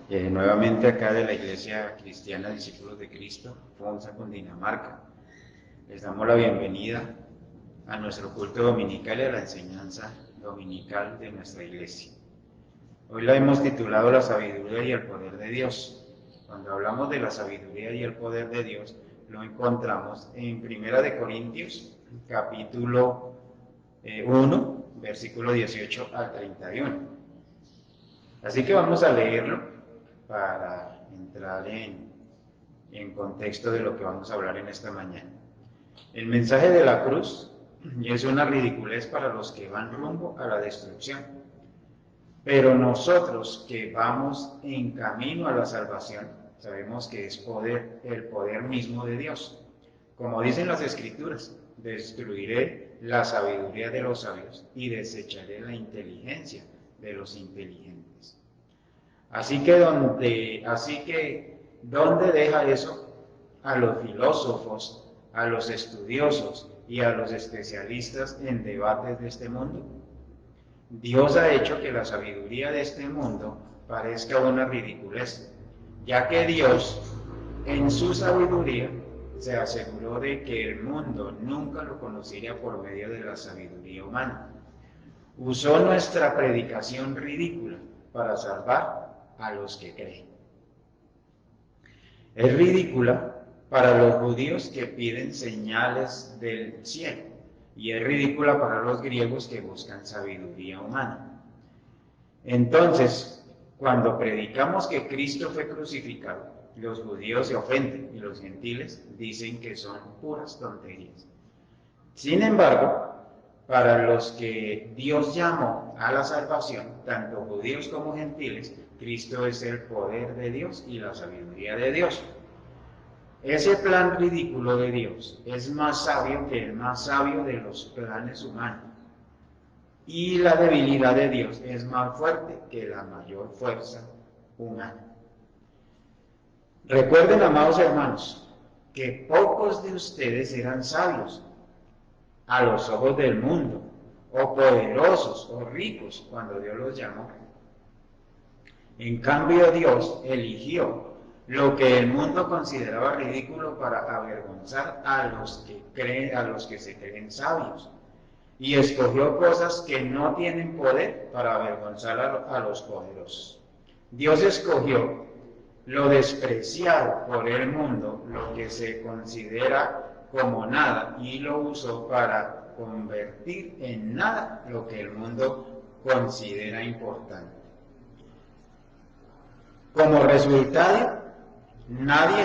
Nuevamente acá de la Iglesia Cristiana Discípulos de Cristo, Fonsa, Cundinamarca. Les damos la bienvenida a nuestro culto dominical y a la enseñanza dominical de nuestra iglesia. Hoy la hemos titulado La sabiduría y el poder de Dios. Cuando hablamos de la sabiduría y el poder de Dios, lo encontramos en 1 de Corintios, capítulo 1, versículo 18 al 31. Así que vamos a leerlo para entrar en contexto de lo que vamos a hablar en esta mañana. El mensaje de la cruz es una ridiculez para los que van rumbo a la destrucción, pero nosotros que vamos en camino a la salvación sabemos que es el poder mismo de Dios. Como dicen las Escrituras, destruiré la sabiduría de los sabios y desecharé la inteligencia de los inteligentes. Así que ¿dónde deja eso a los filósofos, a los estudiosos y a los especialistas en debates de este mundo? Dios ha hecho que la sabiduría de este mundo parezca una ridiculez, ya que Dios, en su sabiduría, se aseguró de que el mundo nunca lo conocería por medio de la sabiduría humana. Usó nuestra predicación ridícula para salvar a los que creen. Es ridícula para los judíos que piden señales del cielo, y es ridícula para los griegos que buscan sabiduría humana. Entonces, cuando predicamos que Cristo fue crucificado, los judíos se ofenden y los gentiles dicen que son puras tonterías. Sin embargo, para los que Dios llamó a la salvación, tanto judíos como gentiles, Cristo es el poder de Dios y la sabiduría de Dios. Ese plan ridículo de Dios es más sabio que el más sabio de los planes humanos. Y la debilidad de Dios es más fuerte que la mayor fuerza humana. Recuerden, amados hermanos, que pocos de ustedes eran sabios a los ojos del mundo, o poderosos o ricos cuando Dios los llamó. En cambio, Dios eligió lo que el mundo consideraba ridículo para avergonzar a los que se creen sabios, y escogió cosas que no tienen poder para avergonzar a los poderosos. Dios escogió lo despreciado por el mundo, lo que se considera como nada, y lo usó para convertir en nada lo que el mundo considera importante. Como resultado, nadie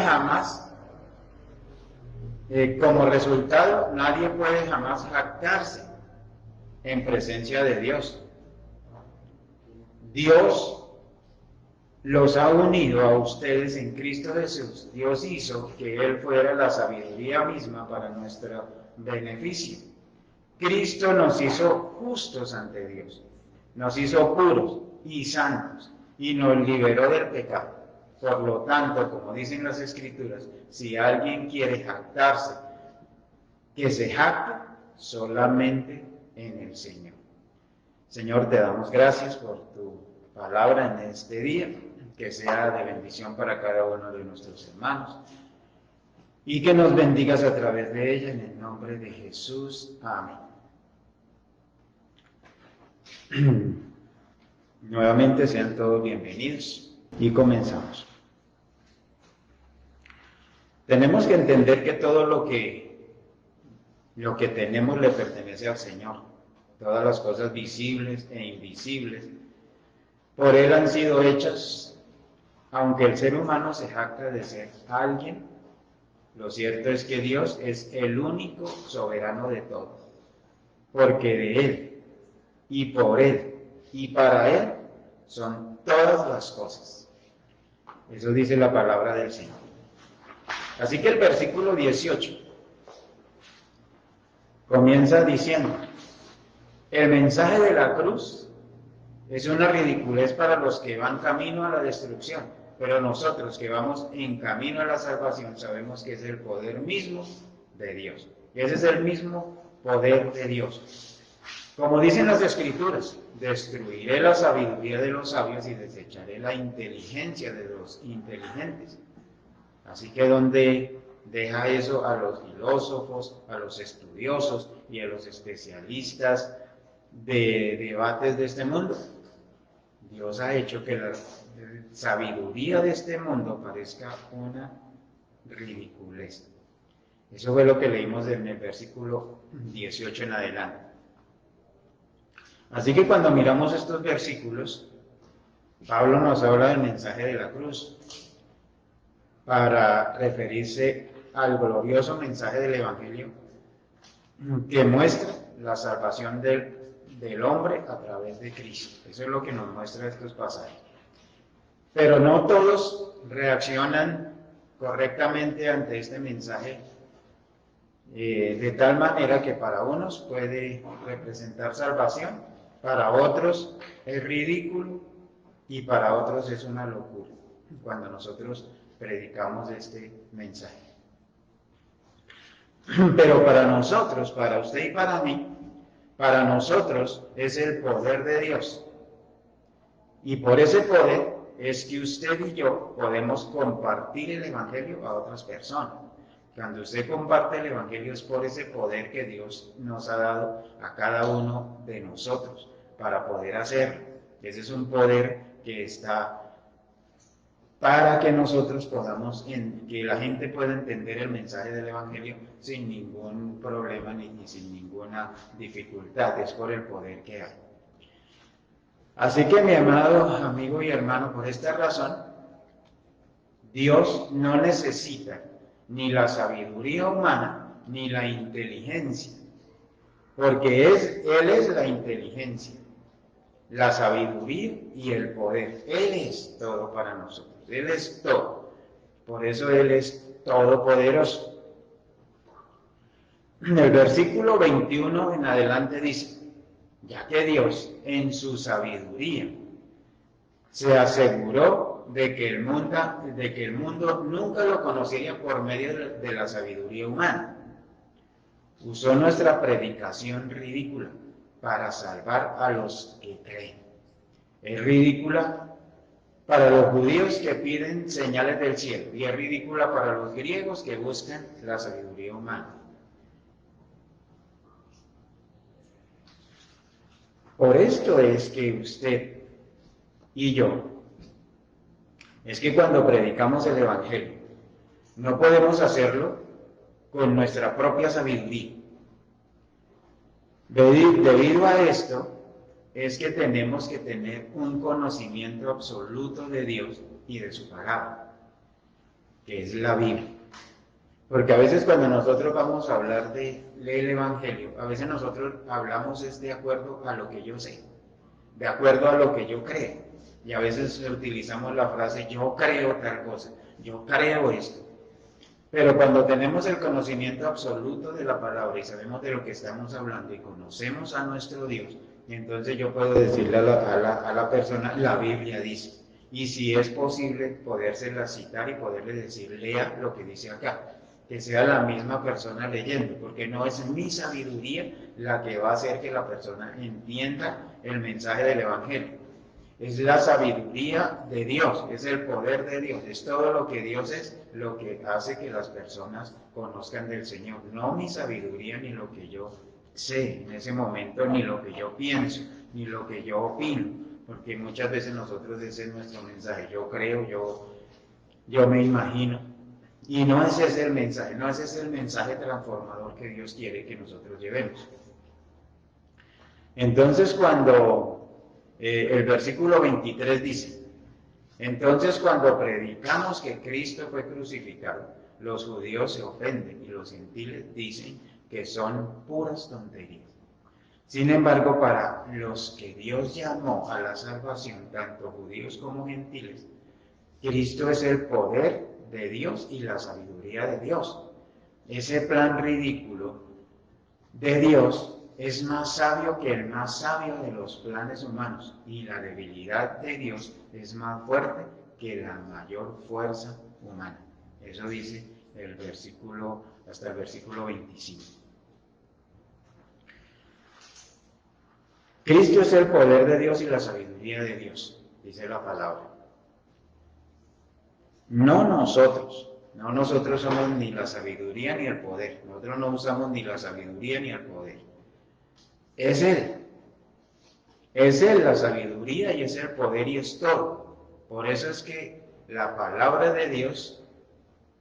puede jamás jactarse en presencia de Dios. Dios los ha unido a ustedes en Cristo Jesús. Dios hizo que Él fuera la sabiduría misma para nuestro beneficio. Cristo nos hizo justos ante Dios, nos hizo puros y santos y nos liberó del pecado. Por lo tanto, como dicen las Escrituras, si alguien quiere jactarse, que se jacte solamente en el Señor. Señor, te damos gracias por tu palabra en este día, que sea de bendición para cada uno de nuestros hermanos y que nos bendigas a través de ella en el nombre de Jesús. Amén. Nuevamente sean todos bienvenidos y comenzamos. Tenemos que entender que todo lo que tenemos le pertenece al Señor. Todas las cosas visibles e invisibles por Él han sido hechas. Aunque el ser humano se jacta de ser alguien, lo cierto es que Dios es el único soberano de todo, porque de Él, y por Él, y para Él son todas las cosas. Eso dice la palabra del Señor. Así que el versículo 18 comienza diciendo: el mensaje de la cruz es una ridiculez para los que van camino a la destrucción, pero nosotros que vamos en camino a la salvación sabemos que es el poder mismo de Dios. Ese es el mismo poder de Dios. Como dicen las Escrituras, destruiré la sabiduría de los sabios y desecharé la inteligencia de los inteligentes. Así que donde deja eso a los filósofos, a los estudiosos y a los especialistas de debates de este mundo. Dios ha hecho que la sabiduría de este mundo parezca una ridiculez. Eso fue lo que leímos en el versículo 18 en adelante. Así que cuando miramos estos versículos, Pablo nos habla del mensaje de la cruz para referirse al glorioso mensaje del Evangelio que muestra la salvación del hombre a través de Cristo. Eso es lo que nos muestra estos pasajes. Pero no todos reaccionan correctamente ante este mensaje, de tal manera que para unos puede representar salvación, para otros es ridículo y para otros es una locura cuando nosotros predicamos este mensaje. Pero para nosotros, para usted y para mí, para nosotros es el poder de Dios. Y por ese poder es que usted y yo podemos compartir el Evangelio a otras personas. Cuando usted comparte el Evangelio es por ese poder que Dios nos ha dado a cada uno de nosotros para poder hacerlo. Ese es un poder que está para que nosotros podamos, que la gente pueda entender el mensaje del Evangelio sin ningún problema ni sin ninguna dificultad. Es por el poder que hay. Así que, mi amado amigo y hermano, por esta razón, Dios no necesita ni la sabiduría humana ni la inteligencia, porque Él es la inteligencia, la sabiduría y el poder. Él es todo para nosotros, Él es todo. Por eso Él es todopoderoso. En el versículo 21 en adelante dice: ya que Dios en su sabiduría se aseguró de que el mundo nunca lo conocería por medio de la sabiduría humana, usó nuestra predicación ridícula para salvar a los que creen. Es ridícula para los judíos que piden señales del cielo y es ridícula para los griegos que buscan la sabiduría humana. Por esto es que usted y yo, es que cuando predicamos el Evangelio, no podemos hacerlo con nuestra propia sabiduría. Debido a esto, es que tenemos que tener un conocimiento absoluto de Dios y de su palabra, que es la Biblia. Porque a veces cuando nosotros vamos a hablar del Evangelio, a veces nosotros hablamos de acuerdo a lo que yo sé, de acuerdo a lo que yo creo. Y a veces utilizamos la frase, yo creo tal cosa, yo creo esto. Pero cuando tenemos el conocimiento absoluto de la palabra y sabemos de lo que estamos hablando y conocemos a nuestro Dios, entonces yo puedo decirle a la persona, la Biblia dice. Y si es posible, podérsela citar y poderle decir, lea lo que dice acá. Que sea la misma persona leyendo, porque no es mi sabiduría la que va a hacer que la persona entienda el mensaje del Evangelio. Es la sabiduría de Dios, es el poder de Dios, es todo lo que Dios es, lo que hace que las personas conozcan del Señor. No mi sabiduría ni lo que yo sé en ese momento, ni lo que yo pienso, ni lo que yo opino, porque muchas veces nosotros ese es nuestro mensaje, yo creo, yo me imagino. Y no ese es el mensaje, no ese es el mensaje transformador que Dios quiere que nosotros llevemos. Entonces cuando el versículo 23 dice, entonces cuando predicamos que Cristo fue crucificado, los judíos se ofenden y los gentiles dicen que son puras tonterías. Sin embargo, para los que Dios llamó a la salvación, tanto judíos como gentiles, Cristo es el poder de Dios y la sabiduría de Dios. Ese plan ridículo de Dios es más sabio que el más sabio de los planes humanos, y la debilidad de Dios es más fuerte que la mayor fuerza humana. Eso dice el versículo, hasta el versículo 25. Cristo es el poder de Dios y la sabiduría de Dios, dice la palabra. No nosotros. No nosotros somos ni la sabiduría ni el poder. Nosotros no usamos ni la sabiduría ni el poder. Es Él. Es Él la sabiduría y es el poder y es todo. Por eso es que la palabra de Dios,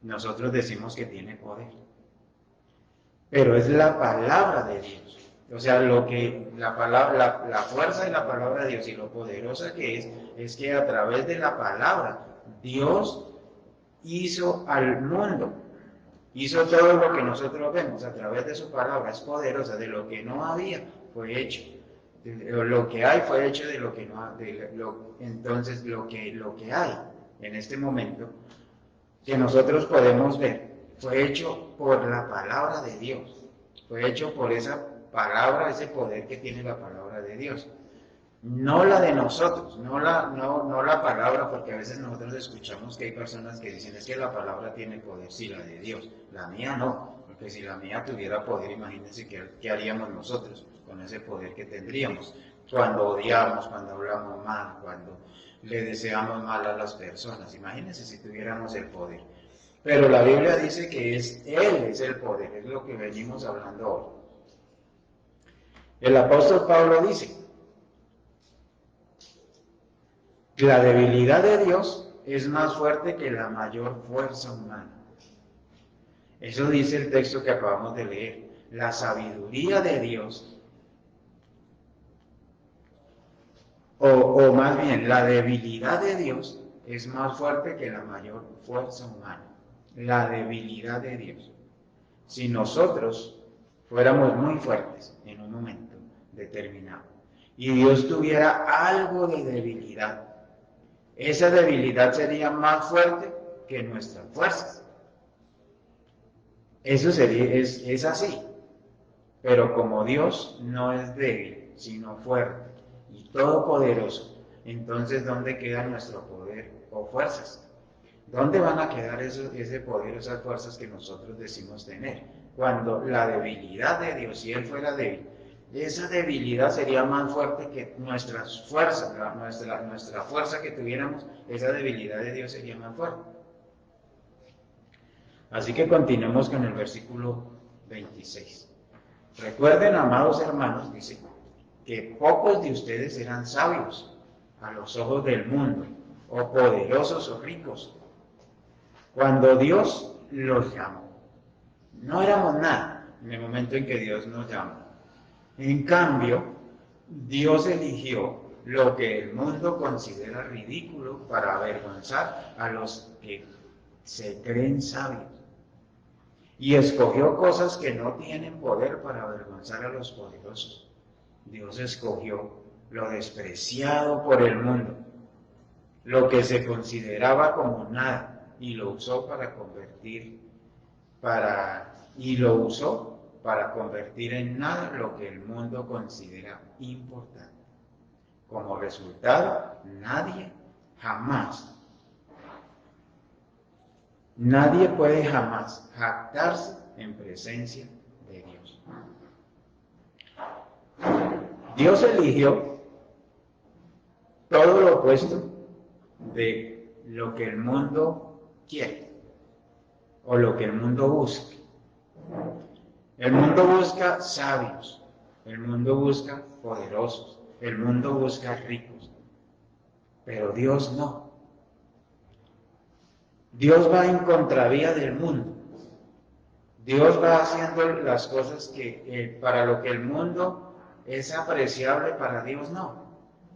nosotros decimos que tiene poder. Pero es la palabra de Dios. O sea, lo que la palabra, la fuerza de la palabra de Dios y lo poderosa que es que a través de la palabra Dios hizo al mundo, hizo todo lo que nosotros vemos a través de su palabra. Es poderosa. De lo que no había fue hecho. Lo que hay fue hecho de lo que no hay. Entonces lo que hay en este momento que nosotros podemos ver fue hecho por la palabra de Dios. Fue hecho por esa palabra, ese poder que tiene la palabra de Dios. No la de nosotros, no la palabra, porque a veces nosotros escuchamos que hay personas que dicen es que la palabra tiene poder, sí, la de Dios, la mía no, porque si la mía tuviera poder, imagínense qué haríamos nosotros con ese poder que tendríamos, cuando odiamos, cuando hablamos mal, cuando le deseamos mal a las personas, imagínense si tuviéramos el poder. Pero la Biblia dice que Él es el poder, es lo que venimos hablando hoy. El apóstol Pablo dice, la debilidad de Dios es más fuerte que la mayor fuerza humana. Eso dice el texto que acabamos de leer. La sabiduría de Dios, o más bien, la debilidad de Dios es más fuerte que la mayor fuerza humana. La debilidad de Dios. Si nosotros fuéramos muy fuertes en un momento determinado y Dios tuviera algo de debilidad, esa debilidad sería más fuerte que nuestras fuerzas. Eso es así. Pero como Dios no es débil, sino fuerte y todopoderoso, entonces ¿dónde queda nuestro poder o fuerzas? ¿Dónde van a quedar ese poder, esas fuerzas que nosotros decimos tener? Cuando la debilidad de Dios, si Él fuera débil, esa debilidad sería más fuerte que nuestras fuerzas, nuestra fuerza que tuviéramos, esa debilidad de Dios sería más fuerte. Así que continuemos con el versículo 26. Recuerden, amados hermanos, dice, que pocos de ustedes eran sabios a los ojos del mundo, o poderosos o ricos, cuando Dios los llamó. No éramos nada en el momento en que Dios nos llamó. En cambio, Dios eligió lo que el mundo considera ridículo para avergonzar a los que se creen sabios. Y escogió cosas que no tienen poder para avergonzar a los poderosos. Dios escogió lo despreciado por el mundo, lo que se consideraba como nada, y lo usó para convertir en nada lo que el mundo considera importante. Como resultado, nadie puede jamás jactarse en presencia de Dios. Dios eligió todo lo opuesto de lo que el mundo quiere o lo que el mundo busca. El mundo busca sabios, el mundo busca poderosos, el mundo busca ricos, pero Dios no. Dios va en contravía del mundo. Dios va haciendo las cosas que para lo que el mundo es apreciable, para Dios no.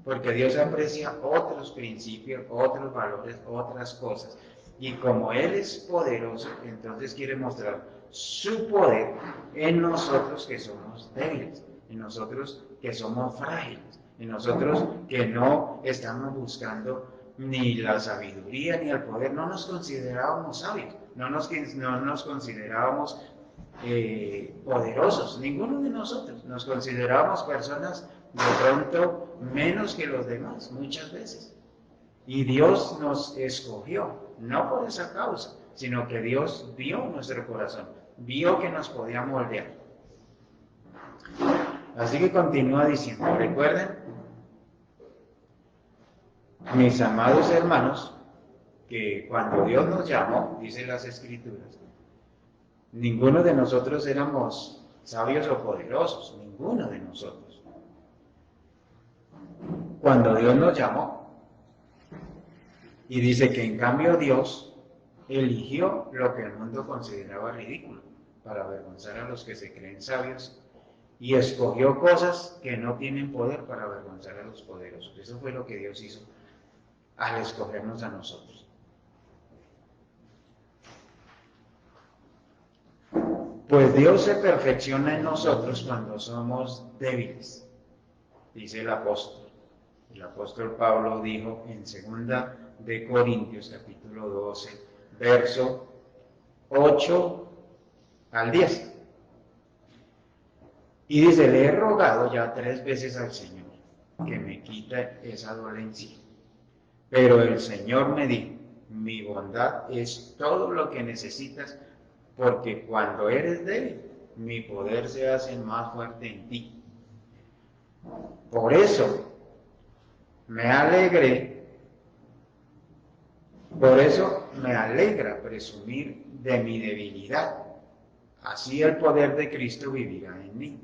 Porque Dios aprecia otros principios, otros valores, otras cosas. Y como Él es poderoso, entonces quiere mostrar su poder en nosotros que somos débiles, en nosotros que somos frágiles, en nosotros que no estamos buscando ni la sabiduría ni el poder. No nos considerábamos sabios, no nos considerábamos poderosos, ninguno de nosotros. Nos considerábamos personas de pronto menos que los demás, muchas veces. Y Dios nos escogió, no por esa causa, sino que Dios vio nuestro corazón, vio que nos podía moldear. Así que continúa diciendo, recuerden, mis amados hermanos, que cuando Dios nos llamó, dice las Escrituras, ninguno de nosotros éramos sabios o poderosos, ninguno de nosotros. Cuando Dios nos llamó, y dice que en cambio Dios eligió lo que el mundo consideraba ridículo para avergonzar a los que se creen sabios y escogió cosas que no tienen poder para avergonzar a los poderosos. Eso fue lo que Dios hizo al escogernos a nosotros. Pues Dios se perfecciona en nosotros cuando somos débiles, dice el apóstol. El apóstol Pablo dijo en 2 de Corintios, capítulo 12, verso 8 al 10. Y dice, le he rogado ya 3 veces al Señor que me quite esa dolencia. Pero el Señor me dijo, mi bondad es todo lo que necesitas, porque cuando eres débil, mi poder se hace más fuerte en ti. Por eso me alegra presumir de mi debilidad. Así el poder de Cristo vivirá en mí.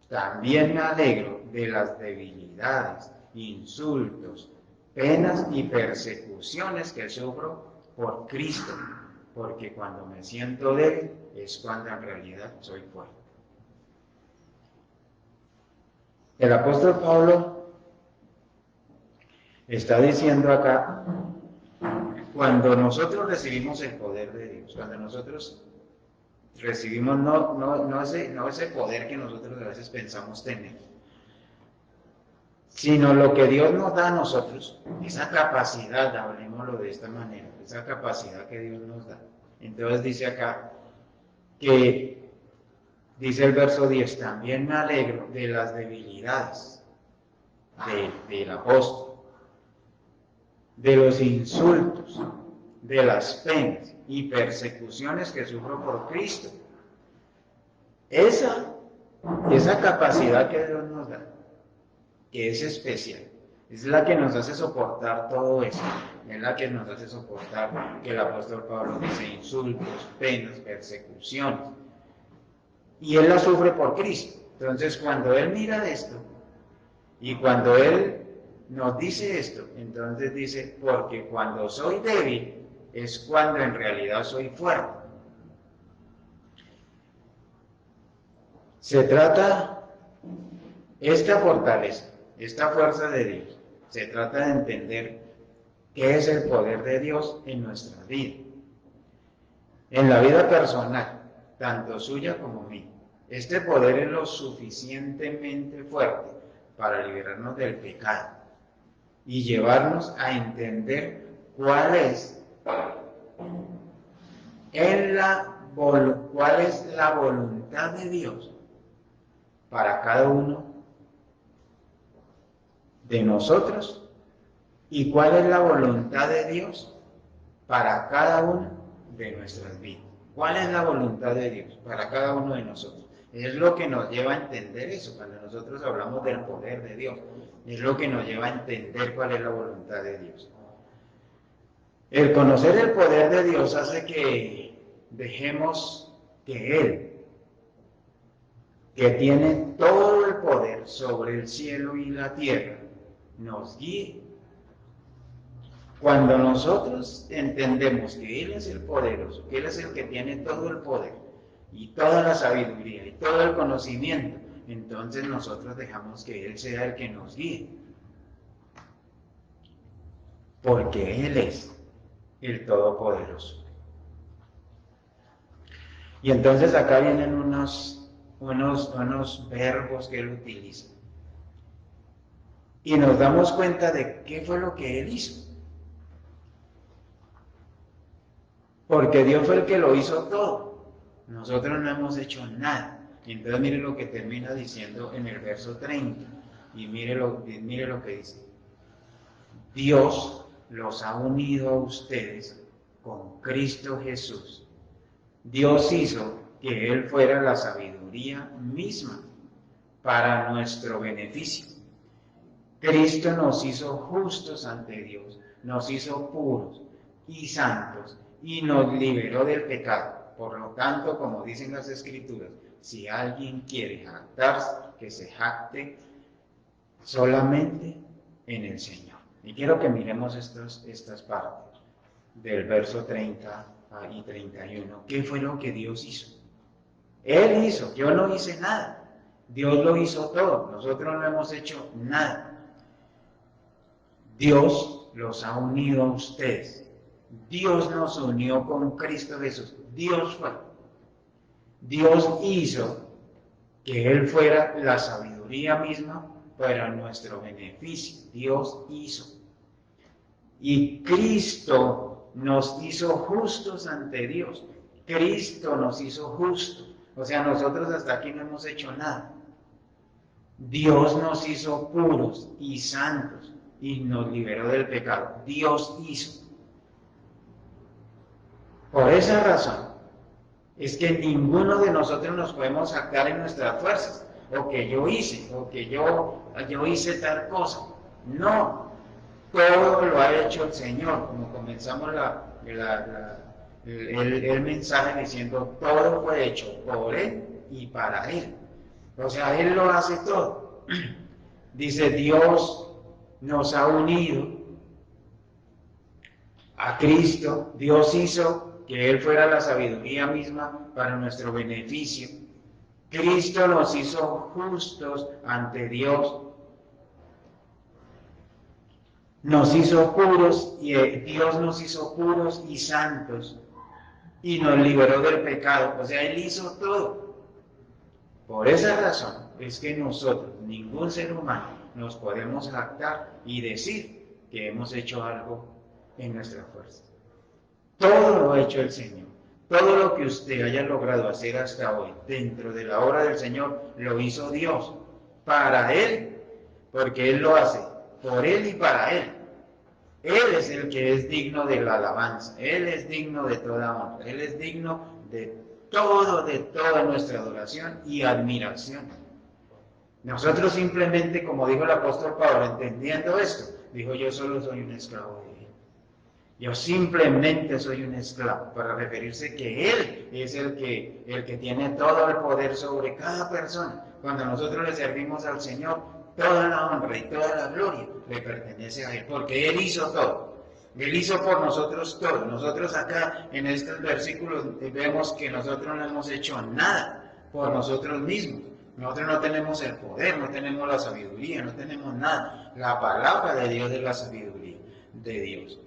También me alegro de las debilidades, insultos, penas y persecuciones que sufro por Cristo, porque cuando me siento débil es cuando en realidad soy fuerte. El apóstol Pablo está diciendo acá, cuando nosotros recibimos el poder de Dios, cuando nosotros recibimos no ese poder que nosotros a veces pensamos tener, sino lo que Dios nos da a nosotros, esa capacidad, hablemoslo de esta manera, esa capacidad que Dios nos da. Entonces dice acá que, dice el verso 10, también me alegro de las debilidades del apóstol, de los insultos, de las penas y persecuciones que sufro por Cristo. Esa capacidad que Dios nos da, que es especial, es la que nos hace soportar todo eso, es la que nos hace soportar, que el apóstol Pablo dice, insultos, penas, persecuciones, y él la sufre por Cristo. Entonces cuando él mira esto, y cuando él nos dice esto, entonces dice, porque cuando soy débil, es cuando en realidad soy fuerte. Se trata, esta fortaleza, esta fuerza de Dios, se trata de entender qué es el poder de Dios en nuestra vida, en la vida personal, tanto suya como mía. Este poder es lo suficientemente fuerte para liberarnos del pecado y llevarnos a entender cuál es la voluntad de Dios para cada uno de nosotros y cuál es la voluntad de Dios para cada una de nuestras vidas. ¿Cuál es la voluntad de Dios para cada uno de nosotros? Es lo que nos lleva a entender eso, cuando nosotros hablamos del poder de Dios. Es lo que nos lleva a entender cuál es la voluntad de Dios. El conocer el poder de Dios hace que dejemos que Él, que tiene todo el poder sobre el cielo y la tierra, nos guíe. Cuando nosotros entendemos que Él es el poderoso, que Él es el que tiene todo el poder y toda la sabiduría y todo el conocimiento, entonces nosotros dejamos que Él sea el que nos guíe. Porque Él es el Todopoderoso. Y entonces acá vienen unos verbos que Él utiliza. Y nos damos cuenta de qué fue lo que Él hizo. Porque Dios fue el que lo hizo todo. Nosotros no hemos hecho nada. Y entonces mire lo que termina diciendo en el verso 30. Y mire lo que dice. Dios los ha unido a ustedes con Cristo Jesús. Dios hizo que Él fuera la sabiduría misma para nuestro beneficio. Cristo nos hizo justos ante Dios, nos hizo puros y santos y nos liberó del pecado. Por lo tanto, como dicen las Escrituras, si alguien quiere jactarse, que se jacte solamente en el Señor. Y quiero que miremos estas partes del verso 30 y 31. ¿Qué fue lo que Dios hizo? Él hizo, yo no hice nada. Dios lo hizo todo, nosotros no hemos hecho nada. Dios los ha unido a ustedes. Dios nos unió con Cristo Jesús. Dios fue. Dios hizo que Él fuera la sabiduría misma para nuestro beneficio. Dios hizo. Y Cristo nos hizo justos ante Dios. Cristo nos hizo justos. O sea, nosotros hasta aquí no hemos hecho nada. Dios nos hizo puros y santos y nos liberó del pecado. Dios hizo. Por esa razón es que ninguno de nosotros nos podemos jactar en nuestras fuerzas, o que yo hice, o que yo hice tal cosa. No, todo lo ha hecho el Señor, como comenzamos el mensaje diciendo, todo fue hecho por Él y para Él. O sea, Él lo hace todo. Dice, Dios nos ha unido a Cristo. Dios hizo que Él fuera la sabiduría misma para nuestro beneficio. Cristo nos hizo justos ante Dios. Nos hizo puros y Dios nos hizo puros y santos y nos liberó del pecado. O sea, Él hizo todo. Por esa razón es que nosotros, ningún ser humano, nos podemos jactar y decir que hemos hecho algo en nuestra fuerza. Todo lo ha hecho el Señor. Todo lo que usted haya logrado hacer hasta hoy, dentro de la obra del Señor, lo hizo Dios para Él, porque Él lo hace por Él y para Él. Él es el que es digno de la alabanza, Él es digno de toda honra, Él es digno de toda nuestra adoración y admiración. Nosotros simplemente, como dijo el apóstol Pablo, entendiendo esto, dijo, yo solo soy un esclavo de Él. Yo simplemente soy un esclavo, para referirse que Él es el que tiene todo el poder sobre cada persona. Cuando nosotros le servimos al Señor, toda la honra y toda la gloria le pertenece a Él, porque Él hizo todo. Él hizo por nosotros todo. Nosotros acá en estos versículos vemos que nosotros no hemos hecho nada por nosotros mismos. Nosotros no tenemos el poder, no tenemos la sabiduría, no tenemos nada. La palabra de Dios es la sabiduría de Dios.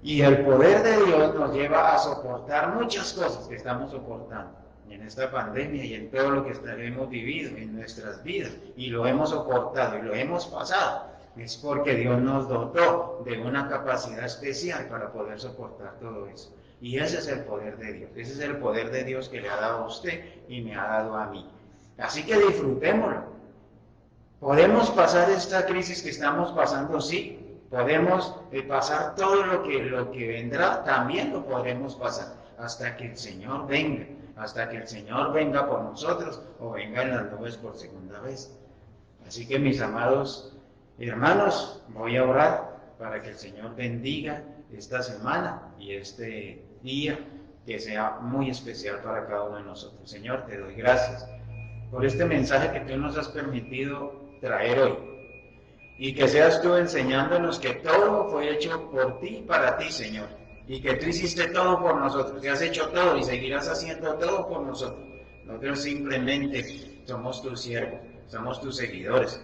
Y el poder de Dios nos lleva a soportar muchas cosas que estamos soportando en esta pandemia y en todo lo que hemos vivido en nuestras vidas. Y lo hemos soportado y lo hemos pasado. Es porque Dios nos dotó de una capacidad especial para poder soportar todo eso. Y ese es el poder de Dios. Ese es el poder de Dios que le ha dado a usted y me ha dado a mí. Así que disfrutémoslo. ¿Podemos pasar esta crisis que estamos pasando? Sí. Podemos pasar todo lo que vendrá, también lo podremos pasar, hasta que el Señor venga, hasta que el Señor venga por nosotros o venga en las nubes por segunda vez. Así que mis amados hermanos, voy a orar para que el Señor bendiga esta semana y este día que sea muy especial para cada uno de nosotros. Señor, te doy gracias por este mensaje que tú nos has permitido traer hoy. Y que seas tú enseñándonos que todo fue hecho por ti y para ti, Señor. Y que tú hiciste todo por nosotros, y has hecho todo y seguirás haciendo todo por nosotros. Nosotros simplemente somos tus siervos, somos tus seguidores.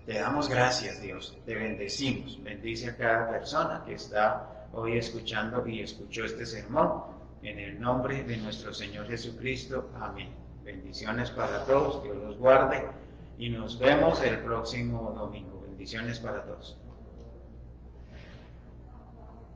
Te damos gracias, Dios, te bendecimos. Bendice a cada persona que está hoy escuchando y escuchó este sermón. En el nombre de nuestro Señor Jesucristo. Amén. Bendiciones para todos, Dios los guarde y nos vemos el próximo domingo. Bendiciones para todos.